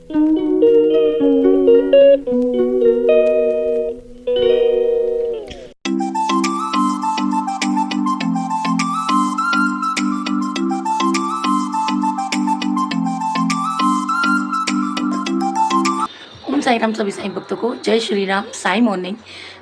ओम साई राम सभी साईं भक्तों को जय श्री राम साई मॉर्निंग।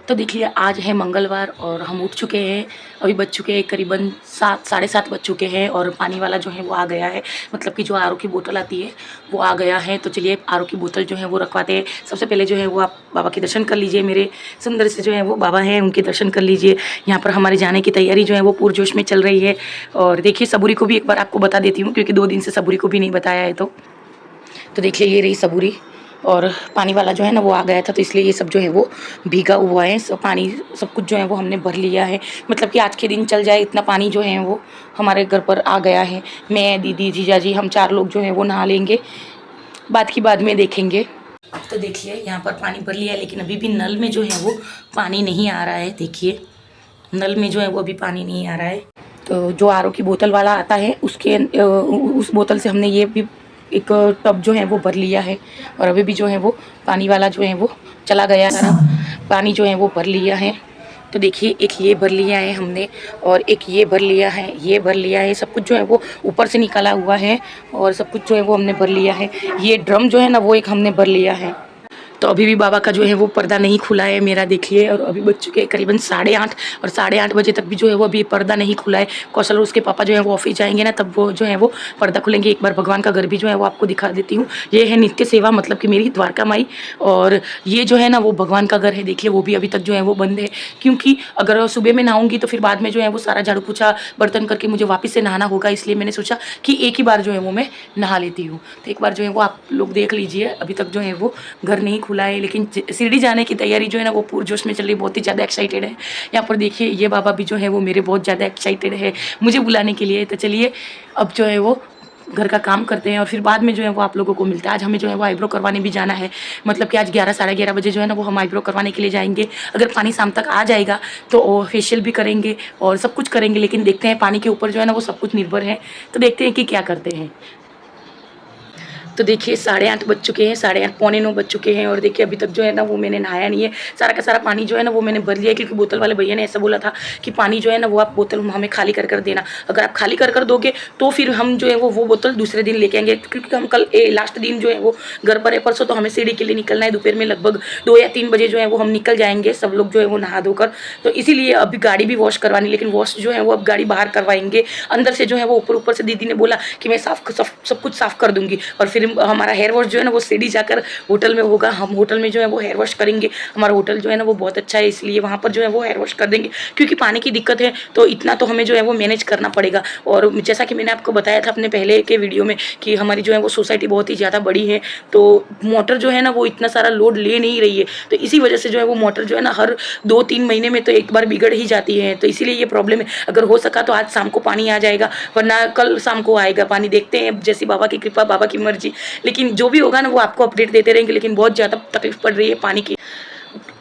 तो देखिए आज है मंगलवार और हम उठ चुके हैं। अभी बज चुके हैं करीबन 7 साढ़े 7 बज चुके हैं और पानी वाला जो है वो आ गया है, मतलब कि जो आरओ की बोतल आती है वो आ गया है। तो चलिए आरओ की बोतल जो है वो रखवाते हैं। सबसे पहले जो है वो आप बाबा के दर्शन कर लीजिए। मेरे सुंदर से जो है वो बाबा हैं, उनके दर्शन कर लीजिए। यहाँ पर हमारे जाने की तैयारी जो है वो पूरजोश में चल रही है। और देखिए सबूरी को भी एक बार आपको बता देती हूँ, क्योंकि 2 दिन से सबूरी को भी नहीं बताया है। तो देखिए ये रही सबूरी और पानी वाला जो है ना वो आ गया था, तो इसलिए ये सब जो है वो भीगा हुआ है। सब पानी सब कुछ जो है वो हमने भर लिया है, मतलब कि आज के दिन चल जाए इतना पानी जो है वो हमारे घर पर आ गया है। मैं, दीदी, जीजा जी, हम 4 लोग जो है वो नहा लेंगे, बात की बाद में देखेंगे। तो देखिए यहाँ पर पानी भर लिया है, लेकिन अभी भी नल में जो है वो पानी नहीं आ रहा है। देखिए नल में जो है वो अभी पानी नहीं आ रहा है। तो जो आरओ की बोतल वाला आता है उसके उस बोतल से हमने ये भी एक टब जो है वो भर लिया है। और अभी भी जो है वो पानी वाला जो है वो चला गया है, पानी जो है वो भर लिया है। तो देखिए एक ये भर लिया है हमने और एक ये भर लिया है, ये भर लिया है। सब कुछ जो है वो ऊपर से निकाला हुआ है और सब कुछ जो है वो हमने भर लिया है। ये ड्रम जो है ना वो एक हमने भर लिया है। तो अभी भी बाबा का जो है वो पर्दा नहीं खुला है मेरा, देखिए। और अभी बज चुके हैं करीबन 8:30 और 8:30 बजे तक भी जो है वो अभी पर्दा नहीं खुला है। कौशल और उसके पापा जो है वो ऑफिस जाएंगे ना, तब वो जो है वो पर्दा खुलेंगे। एक बार भगवान का घर भी जो है वो आपको दिखा देती हूँ। ये है नित्य सेवा, मतलब कि मेरी द्वारका माई। और ये जो है ना वो भगवान का घर है। देखिए वो भी अभी तक जो है वो बंद है, क्योंकि अगर सुबह में नहाऊंगी तो फिर बाद में जो है वो सारा झाड़ू पोछा बर्तन करके मुझे वापस से नहाना होगा। इसलिए मैंने सोचा कि एक ही बार जो है वो मैं नहा लेती हूँ। तो एक बार जो है वो आप लोग देख लीजिए। अभी तक जो है वो घर नहीं खुला है, लेकिन शिरडी जाने की तैयारी जो है ना वो पूरजोश में चल रही है। बहुत ही ज़्यादा एक्साइटेड है। यहाँ पर देखिए ये बाबा भी जो है वो मेरे बहुत ज़्यादा एक्साइटेड है मुझे बुलाने के लिए। तो चलिए अब जो है वो घर का काम करते हैं और फिर बाद में जो है वो आप लोगों को मिलता है। आज हमें जो है वो आईब्रो करवाने भी जाना है, मतलब कि आज 11 साढ़े 11 बजे जो है ना वो हम आईब्रो करवाने के लिए जाएंगे। अगर पानी शाम तक आ जाएगा तो फेशियल भी करेंगे और सब कुछ करेंगे, लेकिन देखते हैं पानी के ऊपर जो है ना वो सब कुछ निर्भर है। तो देखते हैं कि क्या करते हैं। तो देखिए 8:30 बज चुके हैं, 8:30 पौने 9 बज चुके हैं। और देखिए अभी तक जो है ना वो मैंने नहाया नहीं है। सारा का सारा पानी जो है ना वो मैंने भर लिया है, क्योंकि बोतल वाले भैया ने ऐसा बोला था कि पानी जो है ना वो आप बोतल हमें खाली कर कर देना। अगर आप खाली कर कर दोगे तो फिर हम जो है वो बोतल दूसरे दिन लेके आएंगे, क्योंकि हम कल लास्ट दिन जो है वो घर पर है। परसों तो हमें सीढ़ी के लिए निकलना है, दोपहर में लगभग 2 या 3 बजे जो है वो हम निकल जाएंगे सब लोग जो है वो नहा धोकर। तो इसीलिए अभी गाड़ी भी वॉश करवानी, लेकिन वॉश जो है वो अब गाड़ी बाहर करवाएंगे। अंदर से जो है वो ऊपर ऊपर से दीदी ने बोला कि मैं सब कुछ साफ कर दूंगी। और फिर हमारा हेयर वॉश जो है ना वो सीढ़ी जाकर होटल में होगा। हम होटल में जो है वो हेयर वॉश करेंगे। हमारा होटल जो है ना वो बहुत अच्छा है, इसलिए वहाँ पर जो है वो हेयर वॉश कर देंगे। क्योंकि पानी की दिक्कत है तो इतना तो हमें जो है वो मैनेज करना पड़ेगा। और जैसा कि मैंने आपको बताया था अपने पहले के वीडियो में कि हमारी जो है वो सोसाइटी बहुत ही ज़्यादा बड़ी है, तो मोटर जो है ना वो इतना सारा लोड ले नहीं रही है। तो इसी वजह से जो है वो मोटर जो है ना हर 2-3 महीने में तो एक बार बिगड़ ही जाती है। तो इसीलिए ये प्रॉब्लम है। अगर हो सका तो आज शाम को पानी आ जाएगा, वरना कल शाम को आएगा पानी। देखते हैं जैसी बाबा की कृपा, बाबा की मर्जी। लेकिन जो भी होगा ना वो आपको अपडेट देते रहेंगे। लेकिन बहुत ज़्यादा तकलीफ पड़ रही है पानी की।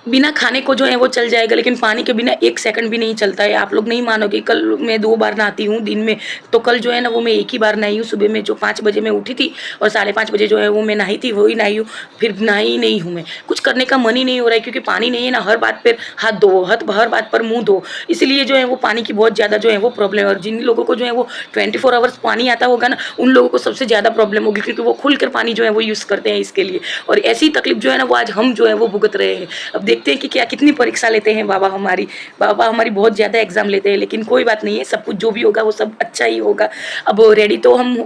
बिना खाने को जो है वो चल जाएगा, लेकिन पानी के बिना 1 सेकंड भी नहीं चलता है। आप लोग नहीं मानोगे, कल मैं 2 बार नहाती हूँ दिन में। तो कल जो है ना वो मैं एक ही बार नहाई हूँ। सुबह में जो 5 बजे मैं उठी थी और 5:30 बजे जो है वो मैं नहाई थी, वही नहाई हूँ। फिर नहाई ही नहीं हूँ मैं। कुछ करने का मन ही नहीं हो रहा है, क्योंकि पानी नहीं है ना। हर बात पर हाथ धो, हर बात पर मुँह धो। इसलिए जो है वो पानी की बहुत ज़्यादा जो है वो प्रॉब्लम है। और जिन लोगों को जो है वो 24 आवर्स पानी आता होगा ना, उन लोगों को सबसे ज़्यादा प्रॉब्लम होगी, क्योंकि वो खुलकर पानी जो है वो यूज़ करते हैं इसके लिए। और ऐसी तकलीफ जो है ना वो आज हम जो है वो भुगत रहे हैं। अब देखते हैं कि क्या कितनी परीक्षा लेते हैं बाबा हमारी बहुत ज़्यादा एग्जाम लेते हैं। लेकिन कोई बात नहीं है, सब कुछ जो भी होगा वो सब अच्छा ही होगा। अब रेडी तो हम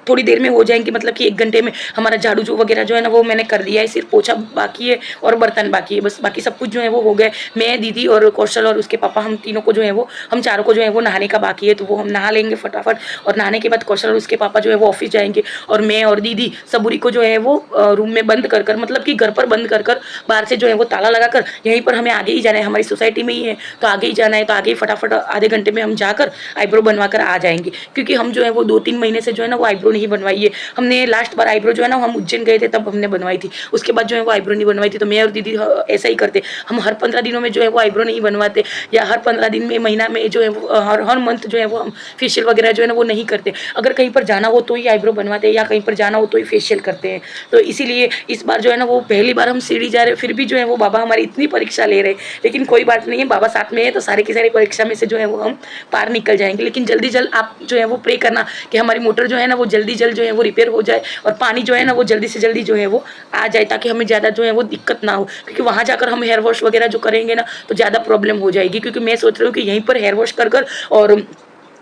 थोड़ी देर में हो जाएंगे, मतलब कि 1 घंटे में। हमारा झाड़ू जो वगैरह जो है ना वो मैंने कर दिया है, सिर्फ पोछा बाकी है और बर्तन बाकी है, बस बाकी सब कुछ जो है वो हो गए। मैं, दीदी और कौशल और उसके पापा, हम तीनों को जो है वो, हम चारों को जो है वो नहाने का बाकी है। तो वो हम नहा लेंगे फटाफट। और नहाने के बाद कौशल और उसके पापा जो है वो ऑफिस जाएंगे। और मैं और दीदी सबूरी को जो है वो रूम में बंद कर कर, मतलब कि घर पर बंद कर कर, बाहर से जो है वो ताला लगा कर, यहीं पर हमें आगे ही जाना है। हमारी सोसाइटी में ही है तो आगे ही जाना है। तो आगे ही फटाफट आधे घंटे में हम जाकर आईब्रो बनवा कर आ जाएंगे, क्योंकि हम जो है वो 2-3 महीने से जो है ना वो आईब्रो नहीं बनवाई है। हमने लास्ट बार आईब्रो जो है ना हम उज्जैन गए थे तब हमने बनवाई थी, उसके बाद जो है वो आईब्रो नहीं बनवाई थी। तो मैं और दीदी ऐसा ही करते, हम हर 15 दिनों में जो है वो आईब्रो नहीं बनवाते, या हर 15 दिन में, महीना में जो है वो हर हर मंथ जो है वो हम फेशियल वगैरह जो है ना वो नहीं करते। अगर कहीं पर जाना हो तो ही आईब्रो बनवाते हैं, या कहीं पर जाना हो तो ही फेशियल करते हैं। तो इसीलिए इस बार जो है ना वो पहली बार हम सीढ़ी जा रहे हैं, फिर भी जो है वो बाबा हमारी इतनी परीक्षा ले रहे हैं। लेकिन कोई बात नहीं है, बाबा साथ में है तो सारी की सारी परीक्षा में से जो है वो हम पार निकल जाएंगे। लेकिन जल्दी जल्द आप जो है वो प्रे करना कि हमारी मोटर जो है ना वो जल्दी जल्द जो है वो रिपेयर हो जाए, और पानी जो है ना वो जल्दी से जल्दी जो है वो आ जाए, ताकि हमें ज़्यादा जो है वो दिक्कत ना हो। क्योंकि वहाँ जाकर हम हेयर वॉश वगैरह जो करेंगे ना तो ज़्यादा प्रॉब्लम हो जाएगी। क्योंकि मैं सोच रही हूँ कि यहीं पर हेयर वॉश कर कर और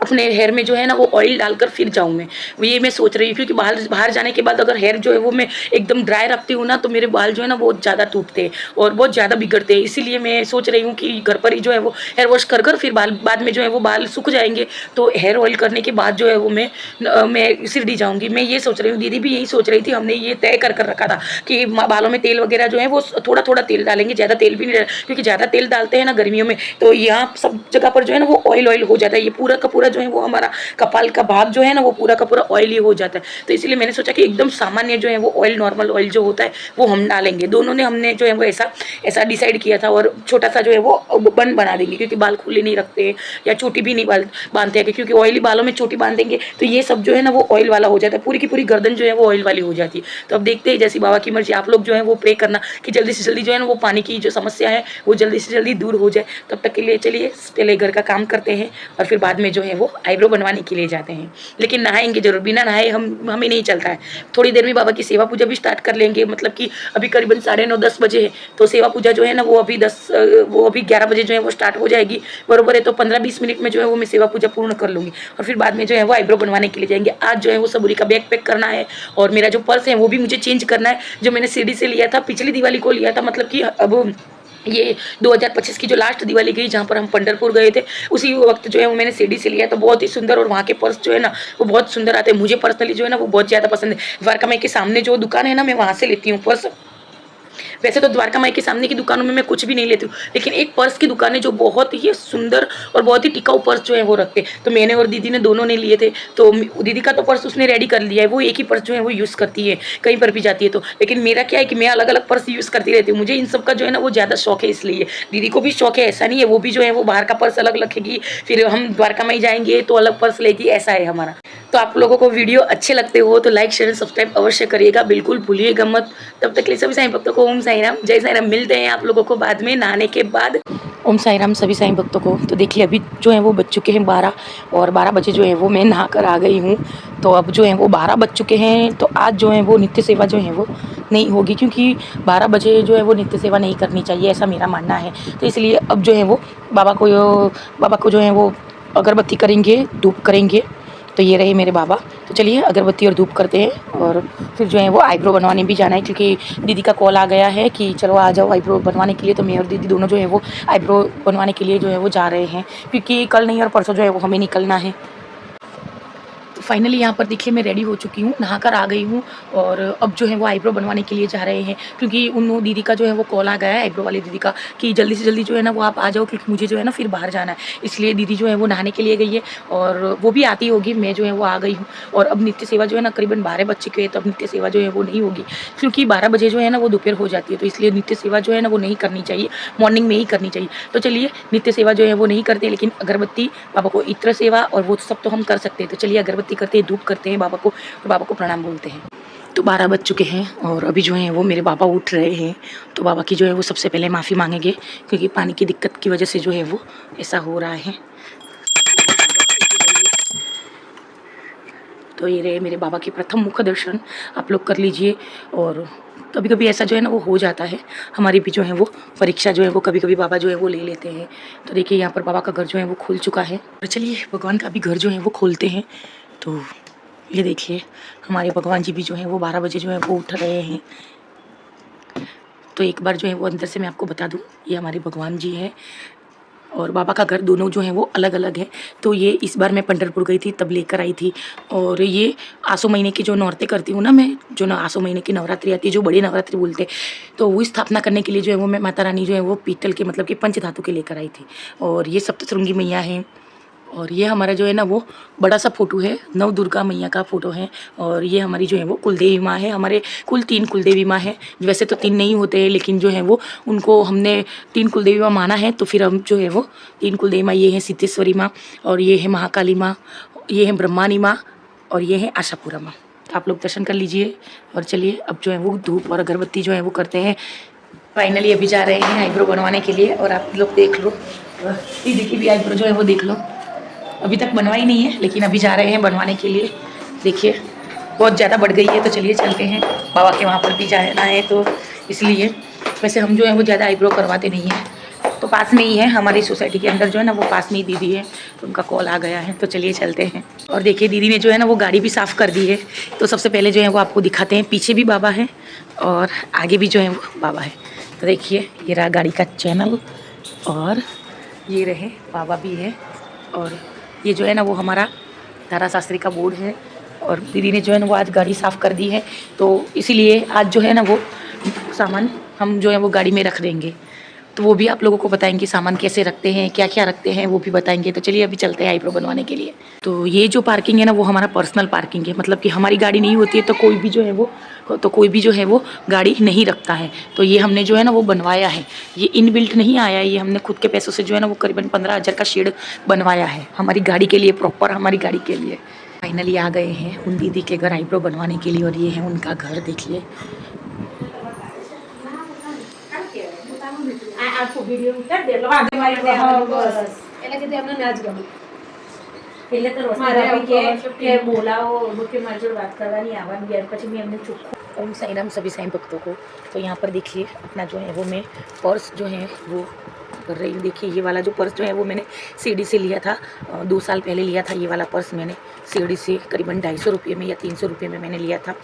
अपने हेयर में जो है ना वो ऑयल डालकर फिर जाऊँ मैं। ये मैं सोच रही हूँ, क्योंकि बाहर बाहर जाने के बाद अगर हेयर जो है वो मैं एकदम ड्राई रखती हूँ ना तो मेरे बाल जो है ना बहुत ज़्यादा टूटते हैं और बहुत ज़्यादा बिगड़ते हैं। इसीलिए मैं सोच रही हूँ कि घर पर ही जो है वो हेयर वॉश कर कर फिर बाद में जो है वो बाल सूख जाएंगे, तो हेयर ऑयल करने के बाद जो है वो मैं शिरडी जाऊँगी। मैं ये सोच रही हूँ, दीदी भी यही सोच रही थी। हमने ये तय कर रखा था कि बालों में तेल वगैरह जो है वो थोड़ा थोड़ा तेल डालेंगे, ज़्यादा तेल भी नहीं डालेंगे, क्योंकि ज़्यादा तेल डालते हैं ना गर्मियों में तो यहाँ सब जगह पर जो है ना वो ऑयल ऑयल हो जाता है। ये पूरा का पूरा जो है वो हमारा कपाल का भाग जो है ना वो पूरा का पूरा ऑयली हो जाता है। तो इसीलिए मैंने सोचा कि एकदम सामान्य जो है वो ऑयल, नॉर्मल ऑयल जो होता है वो हम डालेंगे। दोनों ने हमने जो है वो ऐसा ऐसा डिसाइड किया था। और छोटा सा जो है वो बन बना देंगे, क्योंकि बाल खुले नहीं रखते या चोटी भी नहीं बांधते हैं, क्योंकि ऑयली बालों में चोटी बांधेंगे तो ये सब जो है ना वो ऑयल वाला हो जाता है, पूरी की पूरी गर्दन जो है वो ऑयल वाली हो जाती है। तो अब देखते हैं, जैसी बाबा की मर्जी। आप लोग जो है वो प्रे करना कि जल्दी से जल्दी जो है ना वो पानी की जो समस्या है वो जल्दी से जल्दी दूर हो जाए। तब तक के लिए चलिए पहले घर का काम करते हैं और फिर बाद में जो है वो आईब्रो बनवाने के लिए जाते हैं। लेकिन नहाएंगे जरूर, बिना नहाए हमें नहीं चलता है। थोड़ी देर में बाबा की सेवा पूजा भी स्टार्ट कर लेंगे, मतलब कि अभी करीबन 9:30-10 बजे है, तो सेवा पूजा जो है ना वो अभी 11 बजे जो है वो स्टार्ट हो जाएगी बरोबर है। तो 15-20 मिनट में जो है वो मैं सेवा पूजा पूर्ण कर लूँगी और फिर बाद में जो है वो आईब्रो बनवाने के लिए जाएंगे। आज जो है वो सबूरी का बैग पैक करना है और मेरा जो पर्स है वो भी मुझे चेंज करना है, जो मैंने सीढ़ी से लिया था, पिछली दिवाली को लिया था। मतलब कि अब ये 2025 की जो लास्ट दिवाली गई जहाँ पर हम पंढरपुर गए थे, उसी वक्त जो है वो मैंने सीढ़ी से लिया था, बहुत ही सुंदर। और वहाँ के पर्स जो है ना वो बहुत सुंदर आते हैं। मुझे पर्सनली जो है ना वो बहुत ज़्यादा पसंद है। द्वारका माई के सामने जो दुकान है ना मैं वहाँ से लेती हूँ पर्स। वैसे तो द्वारका माई के सामने की दुकानों में मैं कुछ भी नहीं लेती हूँ, लेकिन एक पर्स की दुकान है जो बहुत ही सुंदर और बहुत ही टिकाऊ पर्स जो है वो रखते हैं। तो मैंने और दीदी ने दोनों ने लिए थे। तो दीदी का तो पर्स उसने रेडी कर लिया है, वो एक ही पर्स जो है वो यूज़ करती है कहीं पर भी जाती है तो। लेकिन मेरा क्या है कि मैं अलग अलग पर्स यूज़ करती रहती हूँ। मुझे इन सब का जो है ना वो ज़्यादा शौक है, इसलिए दीदी को भी शौक है, ऐसा नहीं है। वो भी जो है वो बाहर का पर्स अलग रखेगी, फिर हम द्वारका माई जाएंगे तो अलग पर्स लेगी, ऐसा है हमारा। तो आप लोगों को वीडियो अच्छे लगते हो तो लाइक शेयर सब्सक्राइब अवश्य करिएगा, बिल्कुल भूलिएगा मत। तब तक के लिए सभी साईं भक्तों को ओम साईं राम, जय साईं राम। मिलते हैं आप लोगों को बाद में नहाने के बाद। ओम साईं राम सभी साईं भक्तों को। तो देखिए अभी जो है वो बज चुके हैं 12 और 12 बजे जो है वो मैं नहा कर आ गई हूँ। तो अब जो है वो 12 बज चुके हैं, तो आज जो है वो नित्य सेवा जो है वो नहीं होगी, क्योंकि 12 बजे जो है वो नित्य सेवा नहीं करनी चाहिए, ऐसा मेरा मानना है। तो इसलिए अब जो है वो बाबा को जो है वो अगरबत्ती करेंगे, धूप करेंगे। तो ये रहे मेरे बाबा। तो चलिए अगरबत्ती और धूप करते हैं और फिर जो है वो आईब्रो बनवाने भी जाना है, क्योंकि दीदी का कॉल आ गया है कि चलो आ जाओ आईब्रो बनवाने के लिए। तो मैं और दीदी दोनों जो है वो आईब्रो बनवाने के लिए जो है वो जा रहे हैं, क्योंकि कल नहीं और परसों जो है वो हमें निकलना है। तो फाइनली यहाँ पर देखिए मैं रेडी हो चुकी हूँ, नहा कर आ गई हूँ और अब जो है वो आईब्रो बनवाने के लिए जा रहे हैं, क्योंकि उन दीदी का जो है वो कॉल आ गया है, आईब्रो वाली दीदी का, कि जल्दी से जल्दी जो है ना वो आप आ जाओ, क्योंकि मुझे जो है ना फिर बाहर जाना है। इसलिए दीदी जो है वो नहाने के लिए गई है और वो भी आती होगी, मैं जो है वो आ गई हूँ। और अब नित्य सेवा जो है ना करीबन 12 बज चुके हैं, तो अब नित्य सेवा जो है वो नहीं होगी, क्योंकि 12 बजे जो है ना वो दोपहर हो जाती है। तो इसलिए नित्य सेवा जो है ना वो नहीं करनी चाहिए, मॉर्निंग में ही करनी चाहिए। तो चलिए नित्य सेवा जो है वो नहीं करते, लेकिन अगरबत्ती, बाबा को इत्र सेवा और वो सब तो हम कर सकते हैं। तो चलिए अगरबत्ती करते हैं, धूप करते हैं बाबा को और बाबा को प्रणाम बोलते हैं। तो 12 बज चुके हैं और अभी जो है वो मेरे बाबा उठ रहे हैं। तो बाबा की जो है वो सबसे पहले माफ़ी मांगेंगे, क्योंकि पानी की दिक्कत की वजह से जो है वो ऐसा हो रहा है। तो ये रहे मेरे बाबा के प्रथम मुख दर्शन, आप लोग कर लीजिए। और कभी कभी ऐसा जो है ना वो हो जाता है, हमारी भी जो है वो परीक्षा जो है वो कभी कभी बाबा जो है वो ले लेते हैं। तो देखिए यहाँ पर बाबा का घर जो है वो खुल चुका है। और चलिए भगवान का भी घर जो है वो खोलते हैं। तो ये देखिए हमारे भगवान जी भी जो है वो 12 बजे जो है वो उठ रहे हैं। तो एक बार जो है वो अंदर से मैं आपको बता दूं, ये हमारे भगवान जी हैं और बाबा का घर दोनों जो हैं वो अलग अलग है। तो ये इस बार मैं पंढरपुर गई थी तब लेकर आई थी। और ये आसो महीने की जो नौरतें करती हूँ ना मैं, जो ना आसो महीने की नवरात्रि आती है, जो बड़ी नवरात्रि बोलते हैं, तो वो स्थापना करने के लिए जो है वो मैं माता रानी जो है वो पीतल के, मतलब कि पंच धातु के लेकर आई थी। और ये सप्तशृंगी मैया हैं और ये हमारा जो है ना वो बड़ा सा फ़ोटो है, नव दुर्गा मैया का फ़ोटो है। और ये हमारी जो है वो कुलदेवी माँ है। हमारे कुल 3 कुलदेवी माँ है। वैसे तो 3 नहीं होते हैं, लेकिन जो है वो उनको हमने 3 कुलदेवी माँ माना है, तो फिर हम जो है वो 3 कुलदेवी माँ, ये है सिद्धेश्वरी माँ, और ये है महाकाली माँ, ये है ब्रह्मानी माँ, और ये है आशापुरा माँ। तो आप लोग दर्शन कर लीजिए। और चलिए अब जो है वो धूप और अगरबत्ती जो है वो करते हैं। फाइनली अभी जा रहे हैं आईब्रो बनवाने के लिए। और आप लोग देख लो, दीदी की भी आईब्रो जो है वो देख लो। अभी तक बनवाई नहीं है, लेकिन अभी जा रहे हैं बनवाने के लिए। देखिए बहुत ज़्यादा बढ़ गई है, तो चलिए चलते हैं। बाबा के वहाँ पर भी जाना है, तो इसलिए वैसे हम जो है वो ज़्यादा आईब्रो करवाते नहीं हैं। तो पास में ही है हमारी सोसाइटी के अंदर, जो है ना वो पास में ही दीदी है, तो उनका कॉल आ गया है, तो चलिए चलते हैं। और देखिए दीदी ने जो है ना वो गाड़ी भी साफ़ कर दी है। तो सबसे पहले जो है वो आपको दिखाते हैं, पीछे भी बाबा है और आगे भी जो है वो बाबा है। तो देखिए ये रहा गाड़ी का चैनल, और ये रहे बाबा भी है। और ये जो है ना वो हमारा तारा शास्त्री का बोर्ड है। और दीदी ने जो है ना वो आज गाड़ी साफ़ कर दी है, तो इसीलिए आज जो है ना वो सामान हम जो है वो गाड़ी में रख देंगे। तो वो भी आप लोगों को बताएंगे सामान कैसे रखते हैं, क्या क्या रखते हैं, वो भी बताएंगे। तो चलिए अभी चलते हैं आईब्रो बनवाने के लिए। तो ये जो पार्किंग है ना वो हमारा पर्सनल पार्किंग है, मतलब कि हमारी गाड़ी नहीं होती है तो कोई भी जो है वो गाड़ी नहीं रखता है। तो ये हमने जो है ना वो बनवाया है, ये इनबिल्ट नहीं आया है, ये हमने खुद के पैसों से जो है ना वो करीबन 15,000 का शेड बनवाया है हमारी गाड़ी के लिए, प्रॉपर हमारी गाड़ी के लिए। फाइनली आ गए हैं उन दीदी के घर आईब्रो बनवाने के लिए, और ये है उनका घर, देखिए। पहले तो रोशनी बोलाओ के मार जोड़ बात करवानी आवान गया, પછી मैं हमने चुप। ओम साई राम सभी साईं भक्तों को। तो यहाँ पर देखिए अपना जो है वो मैं पर्स जो है वो कर रही हूँ। देखिए ये वाला जो पर्स जो है वो मैंने सीडी से लिया था, 2 साल पहले लिया था। ये वाला पर्स मैंने सीडी से करीबन 250 रुपये में या 300 रुपये में मैंने लिया था।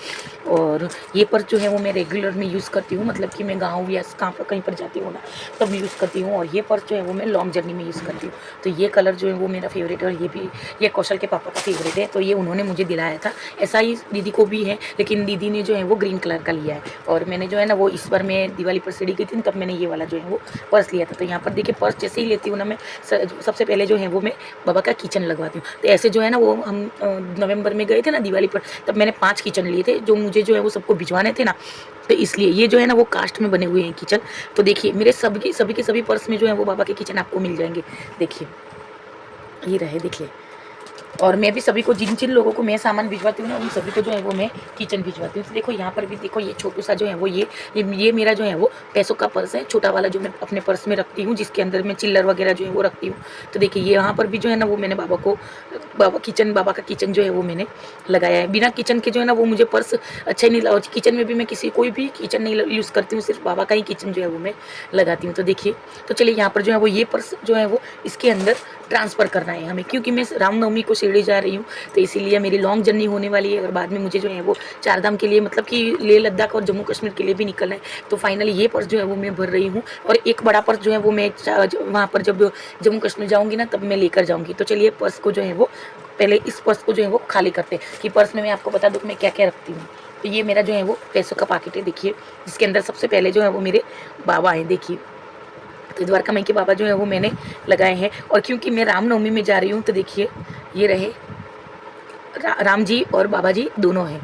और ये पर्स जो है वो मैं रेगुलर में यूज़ करती हूँ, मतलब कि मैं गाँव या कहाँ पर कहीं पर जाती हूँ ना तब यूज़ करती हूँ। और ये पर्स जो है वो मैं लॉन्ग जर्नी में यूज़ करती हूँ। तो ये कलर जो है वो मेरा फेवरेट है, और ये कौशल के पापा का फेवरेट है, तो ये उन्होंने मुझे दिलाया था। ऐसा ही दीदी को भी है, लेकिन दीदी ने जो है वो ग्रीन कलर का लिया है। और मैंने जो है ना वो इस बार मैं दिवाली पर सीढ़ी गई थी तब मैंने ये वाला जो है वो पर्स लिया था। तो यहाँ पर देखिए पर्स जैसे ही लेती हूँ ना मैं, सबसे पहले जो है वो मैं बाबा का किचन लगवाती हूँ। तो ऐसे जो है ना वो हम नवंबर में गए थे ना दिवाली पर, तब मैंने 5 किचन लिए थे जो मुझे जो है वो सबको भिजवाने थे ना, तो इसलिए ये जो है ना वो कास्ट में बने हुए हैं किचन। तो देखिए मेरे सभी के सभी पर्स में जो है वो बाबा के किचन आपको मिल जाएंगे। देखिए ये रहे, देखिए। और मैं भी सभी को जिन जिन लोगों को मैं सामान भिजवाती हूँ ना उन सभी को जो है वो मैं किचन भिजवाती हूँ। तो देखो यहाँ पर भी देखो ये छोटू सा जो है वो ये मेरा जो है वो पैसों का पर्स है, छोटा वाला जो मैं अपने पर्स में रखती हूँ, जिसके अंदर मैं चिल्लर वगैरह जो है वो रखती हूँ। तो देखिए ये यहाँ पर भी जो है ना वो मैंने बाबा का किचन जो है वो मैंने लगाया है। बिना किचन के जो है ना वो मुझे पर्स अच्छा ही नहीं लगा। किचन में भी मैं कोई भी किचन नहीं यूज़ करती हूँ, सिर्फ बाबा का ही किचन जो है वो मैं लगाती हूँ। तो देखिए, तो चलिए यहाँ पर जो है वो ये पर्स जो है वो इसके अंदर ट्रांसफ़र करना है हमें, क्योंकि मैं रामनवमी को शिरडी जा रही हूँ, तो इसीलिए मेरी लॉन्ग जर्नी होने वाली है। और बाद में मुझे जो है वो 4 धाम के लिए, मतलब कि लेह लद्दाख और जम्मू कश्मीर के लिए भी निकलना है। तो फाइनली ये पर्स जो है वो मैं भर रही हूँ, और एक बड़ा पर्स जो है वो मैं वहाँ पर जब जम्मू कश्मीर जाऊँगी ना तब मैं लेकर जाऊँगी। तो चलिए पर्स को जो है वो पहले इस पर्स को जो है वो खाली करते हैं, कि पर्स में मैं आपको बता दूँ मैं क्या क्या रखती हूँ। तो ये मेरा जो है वो पैसों का पैकेट है, देखिए, जिसके अंदर सबसे पहले जो है वो मेरे बाबा हैं, देखिए। तो द्वारका माई के बाबा जो है वो मैंने लगाए हैं। और क्योंकि मैं रामनवमी में जा रही हूँ तो देखिए ये रहे राम जी और बाबा जी दोनों हैं।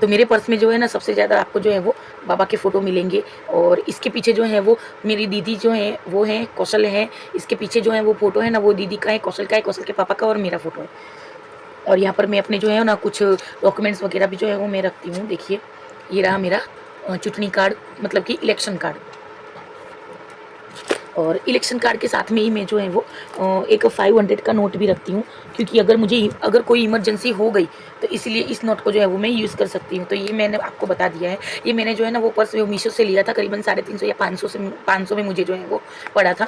तो मेरे पर्स में जो है ना सबसे ज़्यादा आपको जो है वो बाबा के फ़ोटो मिलेंगे। और इसके पीछे जो है वो मेरी दीदी जो है वो है कौशल है, इसके पीछे जो है वो फ़ोटो है ना वो दीदी का है, कौशल का है, कौशल के पापा का, और मेरा फ़ोटो है। और यहाँ पर मैं अपने जो है ना कुछ डॉक्यूमेंट्स वगैरह भी जो है वो मैं रखती हूँ। देखिए ये रहा मेरा चुटनी कार्ड, मतलब कि इलेक्शन कार्ड। और इलेक्शन कार्ड के साथ में ही मैं जो है वो एक 500 का नोट भी रखती हूँ, क्योंकि अगर कोई इमरजेंसी हो गई तो इसलिए इस नोट को जो है वो मैं यूज़ कर सकती हूँ। तो ये मैंने आपको बता दिया है। ये मैंने जो है ना वो पर्स मीशो से लिया था, करीबन 350 या 500 में मुझे जो है वो पड़ा था।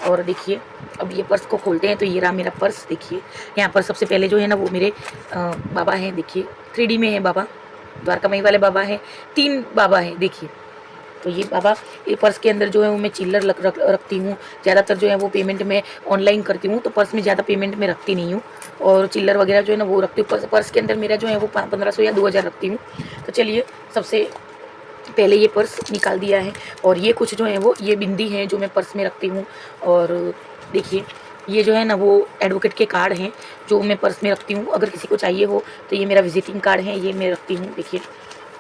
और देखिए अब ये पर्स को खोलते हैं, तो ये रहा मेरा पर्स। देखिए यहाँ पर सबसे पहले जो है ना वो मेरे बाबा हैं, देखिए 3D में है बाबा, द्वारका माई वाले बाबा हैं, 3 बाबा हैं, देखिए। तो ये बाबा ये पर्स के अंदर जो है वो मैं चिल्लर रखती हूँ। ज़्यादातर जो है वो पेमेंट मैं ऑनलाइन करती हूँ, तो पर्स में ज़्यादा पेमेंट मैं रखती नहीं हूँ, और चिल्लर वगैरह जो है ना वो रखती हूँ। पर्स के अंदर मेरा जो है वो 1500 या 2000 रखती हूँ। तो चलिए सबसे पहले ये पर्स निकाल दिया है। और ये कुछ जो है वो ये बिंदी है जो मैं पर्स में रखती हूँ। और देखिए ये जो है ना वो एडवोकेट के कार्ड हैं जो मैं पर्स में रखती हूँ, अगर किसी को चाहिए हो तो ये मेरा विजिटिंग कार्ड है, ये मैं रखती हूँ देखिए।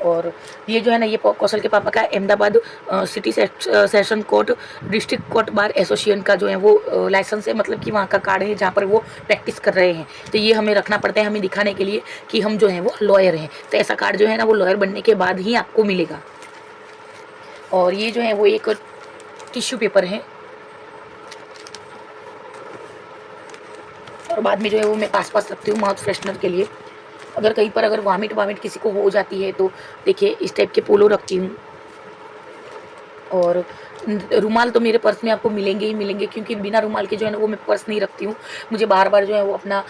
और ये जो है ना ये कौशल के पापा का Ahmedabad city session court district court bar association का जो है वो लाइसेंस है, मतलब कि वहाँ का कार्ड है जहाँ पर वो प्रैक्टिस कर रहे हैं। तो ये हमें रखना पड़ता है, हमें दिखाने के लिए कि हम जो है वो लॉयर हैं। तो ऐसा कार्ड जो है ना वो लॉयर बनने के बाद ही आपको मिलेगा। और ये जो है वो एक टिश्यू पेपर है, और बाद में जो है वो मैं पास रखती हूँ माउथ फ्रेशनर के लिए। अगर कहीं पर अगर वामिट किसी को हो जाती है तो देखिए इस टाइप के पोलो रखती हूँ। और रुमाल तो मेरे पर्स में आपको मिलेंगे ही मिलेंगे, क्योंकि बिना रुमाल के जो है ना वो मैं पर्स नहीं रखती हूँ। मुझे बार जो है वो अपना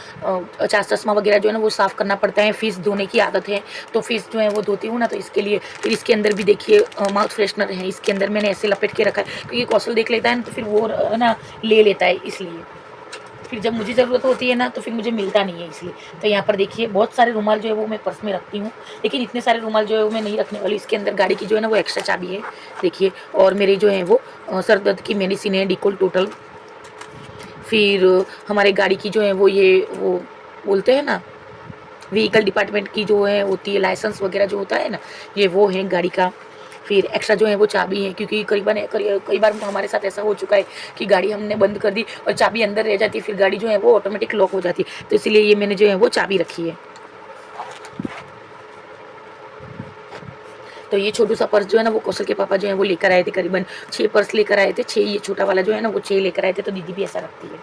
चश्मा वगैरह जो है ना वो साफ़ करना पड़ता है। फ़ीस धोने की आदत है, तो फ़ीस जो है वो धोती हूँ ना, तो इसके लिए फिर इसके अंदर भी देखिए माउथ फ्रेशनर है, इसके अंदर मैंने ऐसे लपेट के रखा है, क्योंकि कौशल देख लेता है ना तो फिर वो ना ले लेता है, इसलिए फिर जब मुझे ज़रूरत होती है ना तो फिर मुझे मिलता नहीं है, इसलिए। तो यहाँ पर देखिए बहुत सारे रुमाल जो है वो मैं पर्स में रखती हूँ, लेकिन इतने सारे रुमाल जो है वो मैं नहीं रखने वाली। इसके अंदर गाड़ी की जो है ना वो एक्स्ट्रा चाबी है देखिए, और मेरी जो है वो सर दर्द की मेडिसिन है डिकोल टोटल। फिर हमारे गाड़ी की जो है वो बोलते हैं ना व्हीकल डिपार्टमेंट की जो है होती है लाइसेंस वगैरह जो होता है ना, ये वो है गाड़ी का। फिर एक्स्ट्रा जो है वो चाबी है, क्योंकि कई बार हमारे साथ ऐसा हो चुका है कि गाड़ी हमने बंद कर दी और चाबी अंदर रह जाती है, फिर गाड़ी जो है वो ऑटोमेटिक लॉक हो जाती है, तो इसलिए ये मैंने जो है वो चाबी रखी है। तो ये छोटू सा पर्स जो है ना वो कौशल के पापा जो है वो लेकर आए थे, करीबन 6 पर्स लेकर आए थे, 6 ये छोटा वाला जो है ना वो 6 लेकर आए थे, तो दीदी भी ऐसा रखती है।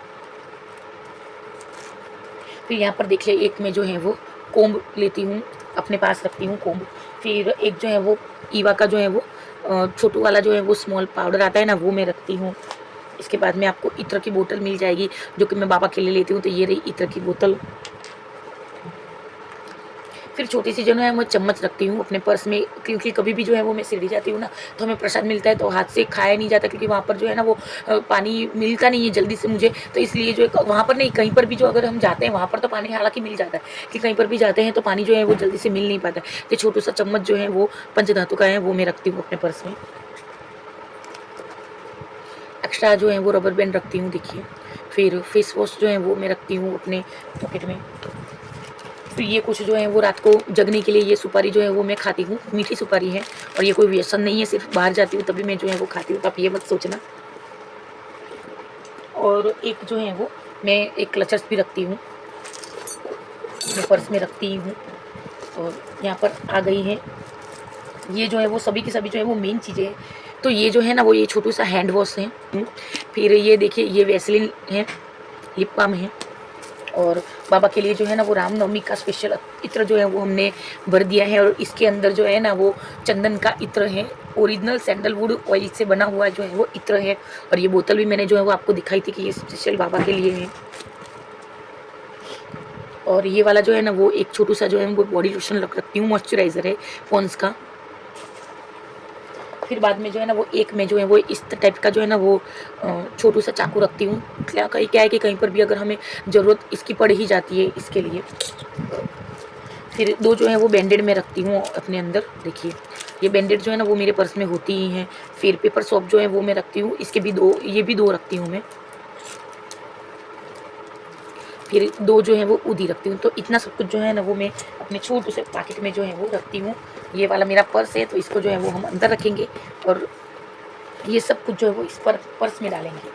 फिर यहाँ पर देखिए एक मैं जो है वो कोम्ब लेती हूँ, अपने पास रखती हूँ कोम्ब। फिर एक जो है वो ईवा का जो है वो छोटू वाला जो है वो स्मॉल पाउडर आता है ना, वो मैं रखती हूँ। इसके बाद में आपको इत्र की बोतल मिल जाएगी, जो कि मैं बाबा के लिए लेती हूँ, तो ये रही इत्र की बोतल। फिर छोटी सी जो है मैं चम्मच रखती हूँ अपने पर्स में, क्योंकि कभी भी जो है वो मैं सीढ़ी जाती हूँ ना तो हमें प्रसाद मिलता है, तो हाथ से खाया नहीं जाता, क्योंकि वहाँ पर जो है ना वो पानी मिलता नहीं है जल्दी से मुझे, तो इसलिए जो है वहाँ पर नहीं, कहीं पर भी जो अगर हम जाते हैं वहाँ पर तो पानी हालांकि मिल जाता है, कि कहीं पर भी जाते हैं तो पानी जो है वो जल्दी से मिल नहीं पाता है। तो छोटू सा चम्मच जो है वो पंचधातु का है, वो मैं रखती हूँ अपने पर्स में। एक्स्ट्रा जो है वो रबर बैंड रखती हूँ देखिए। फिर फेस वॉश जो है वो मैं रखती हूँ अपने पॉकेट में। फिर ये कुछ जो है वो रात को जगने के लिए ये सुपारी जो है वो मैं खाती हूँ, मीठी सुपारी है, और ये कोई व्यसन नहीं है, सिर्फ बाहर जाती हूँ तभी मैं जो है वो खाती हूँ, तो आप ये मत सोचना। और एक जो है वो मैं एक क्लचर्स भी रखती हूँ, अपने पर्स में रखती हूँ। और यहाँ पर आ गई है ये जो है वो सभी की सभी जो है वो मेन चीज़ें हैं। तो ये जो है ना वो ये छोटू सा हैंड वॉश है। फिर ये देखिए ये वैसलीन है, लिप बाम है, और बाबा के लिए जो है ना वो रामनवमी का स्पेशल इत्र जो है वो हमने भर दिया है, और इसके अंदर जो है ना वो चंदन का इत्र है, ओरिजिनल सैंडलवुड ऑयल से बना हुआ जो है वो इत्र है। और ये बोतल भी मैंने जो है वो आपको दिखाई थी कि ये स्पेशल बाबा के लिए है। और ये वाला जो है ना वो एक छोटू सा जो है वो बॉडी लोशन रखती हूँ, मॉइस्चराइज़र है पॉन्स का। फिर बाद में जो है ना वो एक में जो है वो इस टाइप का जो है ना वो छोटू सा चाकू रखती हूँ, क्या है कि कहीं पर भी अगर हमें ज़रूरत इसकी पड़ ही जाती है इसके लिए। फिर 2 जो है वो बैंडेड में रखती हूँ अपने अंदर देखिए, ये बैंडेड जो है ना वो मेरे पर्स में होती ही हैं। फिर पेपर सॉप जो है वो मैं रखती हूँ, इसके भी 2, ये भी 2 रखती हूँ मैं। फिर 2 जो है वो ऊदी रखती हूँ, तो इतना सब कुछ जो है ना वो मैं अपने छोटू से पैकेट में जो है वो रखती हूँ। ये वाला मेरा पर्स है, तो इसको जो है वो हम अंदर रखेंगे, और ये सब कुछ जो है वो इस पर पर्स में डालेंगे।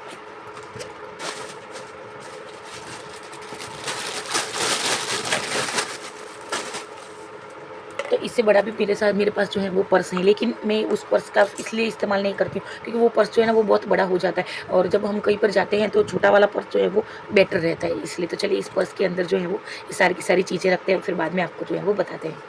तो इससे बड़ा भी मेरे पास जो है वो पर्स है, लेकिन मैं उस पर्स का इसलिए इस्तेमाल नहीं करती हूँ क्योंकि वो पर्स जो है ना वो बहुत बड़ा हो जाता है, और जब हम कहीं पर जाते हैं तो छोटा वाला पर्स जो है वो बेटर रहता है, इसलिए। तो चलिए इस पर्स के अंदर जो है वो ये सारी की सारी चीज़ें रखते हैं, फिर बाद में आपको जो है वो बताते हैं।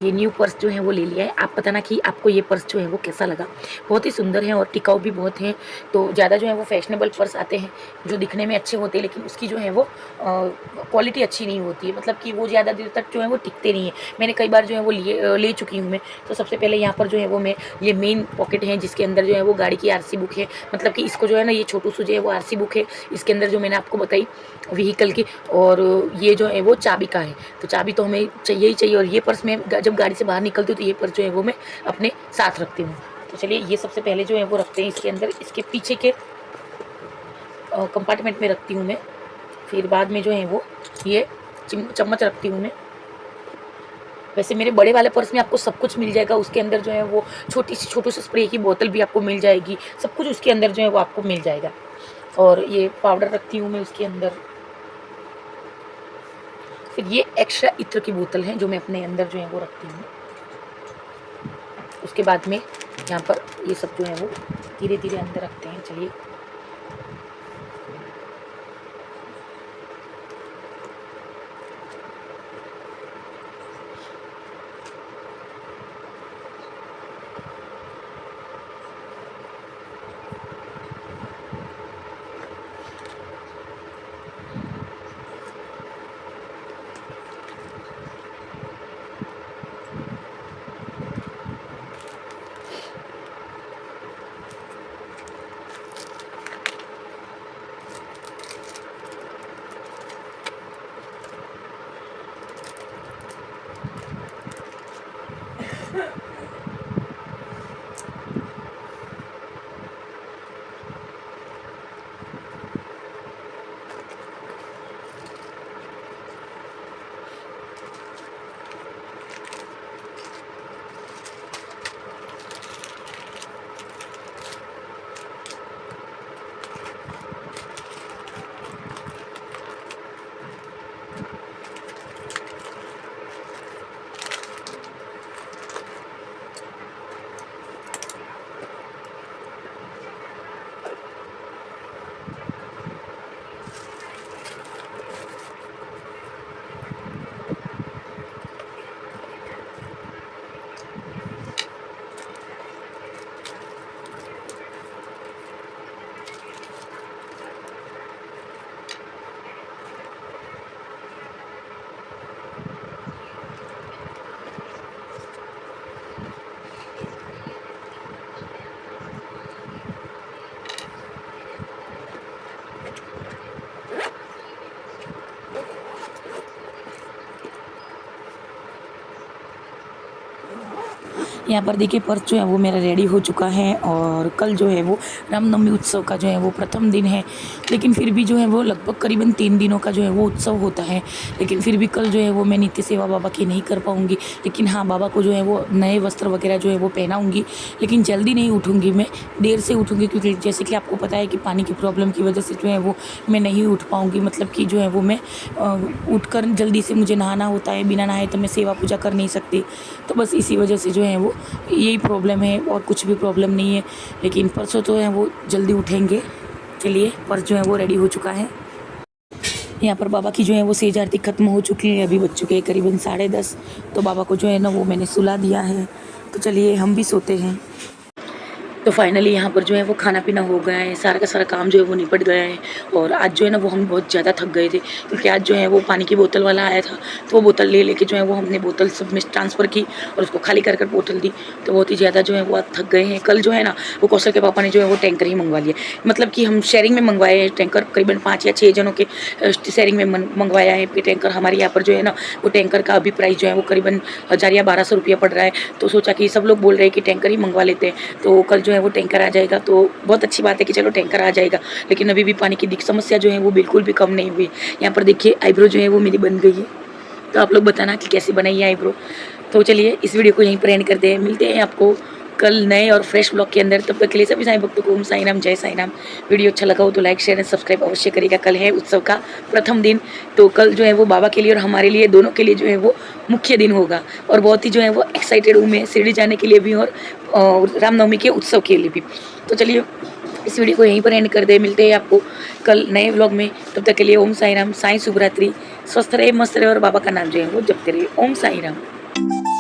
ये न्यू पर्स जो है वो ले लिया है। आप बताना कि आपको ये पर्स जो है वो कैसा लगा। बहुत ही सुंदर है और टिकाऊ भी बहुत है। तो ज़्यादा जो है वो फैशनेबल पर्स आते हैं जो दिखने में अच्छे होते हैं, लेकिन उसकी जो है वो क्वालिटी अच्छी नहीं होती है, मतलब कि वो ज़्यादा देर तक जो है वो टिकते नहीं है। मैंने कई बार जो है वो ले चुकी हूँ मैं। तो सबसे पहले यहाँ पर जो है वो मैं ये मेन पॉकेट है जिसके अंदर जो है वो गाड़ी की आरसी बुक है, मतलब कि इसको जो है ना ये छोटू सी जो है वो आरसी बुक है, इसके अंदर जो मैंने आपको बताई व्हीकल की, और ये जो है वो चाबी का है। तो चाबी तो हमें चाहिए ही चाहिए, और ये पर्स में जब गाड़ी से बाहर निकलती हूँ तो ये पर्स जो है वो मैं अपने साथ रखती हूँ। तो चलिए ये सबसे पहले जो है वो रखते हैं इसके अंदर। इसके पीछे के कंपार्टमेंट में रखती हूँ मैं। फिर बाद में जो है वो ये चम्मच रखती हूँ मैं। वैसे मेरे बड़े वाले पर्स में आपको सब कुछ मिल जाएगा, उसके अंदर जो है वो छोटू सी स्प्रे की बोतल भी आपको मिल जाएगी, सब कुछ उसके अंदर जो है वो आपको मिल जाएगा। और ये पाउडर रखती हूँ मैं उसके अंदर। फिर ये एक्स्ट्रा इत्र की बोतल है जो मैं अपने अंदर जो है वो रखती हूँ। उसके बाद में यहाँ पर ये सब जो है वो धीरे धीरे अंदर रखते हैं। चलिए यहाँ पर देखिए पर्स जो है वो मेरा रेडी हो चुका है। और कल जो है वो रामनवमी उत्सव का जो है वो प्रथम दिन है, लेकिन फिर भी जो है वो लगभग करीबन 3 दिनों का जो है वो उत्सव होता है। लेकिन फिर भी कल जो है वो मैं नित्य सेवा बाबा की नहीं कर पाऊँगी, लेकिन हाँ बाबा को जो है वो नए वस्त्र वगैरह जो है वो पहनाऊँगी। लेकिन जल्दी नहीं उठूँगी, मैं देर से उठूँगी, क्योंकि जैसे कि आपको पता है कि पानी की प्रॉब्लम की वजह से जो है वो मैं नहीं उठ पाऊँगी। मतलब कि जो है वो मैं उठ कर जल्दी से मुझे नहाना होता है, बिना नहाए तो मैं सेवा पूजा कर नहीं सकती। तो बस इसी वजह से जो है वो यही प्रॉब्लम है, और कुछ भी प्रॉब्लम नहीं है। लेकिन परसों तो है वो जल्दी उठेंगे। चलिए पर्स जो है वो रेडी हो चुका है। यहाँ पर बाबा की जो है वो सेज आरती खत्म हो चुकी है, अभी बज चुके हैं करीबन 10:30। तो बाबा को जो है ना वो मैंने सुला दिया है। तो चलिए हम भी सोते हैं। तो फाइनली यहाँ पर जो है वो खाना पीना हो गया है, सारा का सारा काम जो है वो निपट गया है। और आज जो है ना वो हम बहुत ज़्यादा थक गए थे, क्योंकि आज जो है वो पानी की बोतल वाला आया था, तो वो बोतल ले लेके जो है वो हमने बोतल सब में ट्रांसफ़र की और उसको खाली कर कर बोतल दी। तो बहुत ही ज़्यादा जो है वो आज थक गए हैं। कल जो है ना वो कौशल के पापा ने जो है वो टैंकर ही मंगवा लिया, मतलब कि हम शेयरिंग में मंगवाए हैं टैंकर, करीबन 5 या 6 जनों के शेयरिंग में मंगवाया है टैंकर। हमारे यहाँ पर जो है ना वो टैंकर का अभी प्राइस जो है वो करीबन 1000 या 1200 रुपया पड़ रहा है। तो सोचा कि सब लोग बोल रहे हैं कि टैंकर ही मंगवा लेते हैं, तो कल जो है वो टैंकर आ जाएगा। तो बहुत अच्छी बात है कि चलो टैंकर आ जाएगा, लेकिन अभी भी पानी की समस्या जो है वो बिल्कुल भी कम नहीं हुई। यहाँ पर देखिए आईब्रो जो है वो मेरी बन गई है, तो आप लोग बताना कि कैसी बनाई है आईब्रो। तो चलिए इस वीडियो को यहीं पर एंड करते हैं, मिलते हैं आपको कल नए और फ्रेश ब्लॉग के अंदर। तब तक के लिए सभी साईं भक्तों को ओम साईं राम, जय साईं राम। वीडियो अच्छा लगा हो तो लाइक शेयर एंड सब्सक्राइब अवश्य करिएगा। कल है उत्सव का प्रथम दिन, तो कल जो है वो बाबा के लिए और हमारे लिए दोनों के लिए जो है वो मुख्य दिन होगा। और बहुत ही जो है वो एक्साइटेड हूँ मैं शिरडी जाने के लिए भी और रामनवमी के उत्सव के लिए भी। तो चलिए इस वीडियो को यहीं पर एंड कर दे, मिलते हैं आपको कल नए व्लॉग में। तब तक के लिए ओम साईं राम, साईं शुभ रात्रि, स्वस्थ रहे मस्त रहे और बाबा का नाम जो है वो जपते रहे। ओम साईं राम।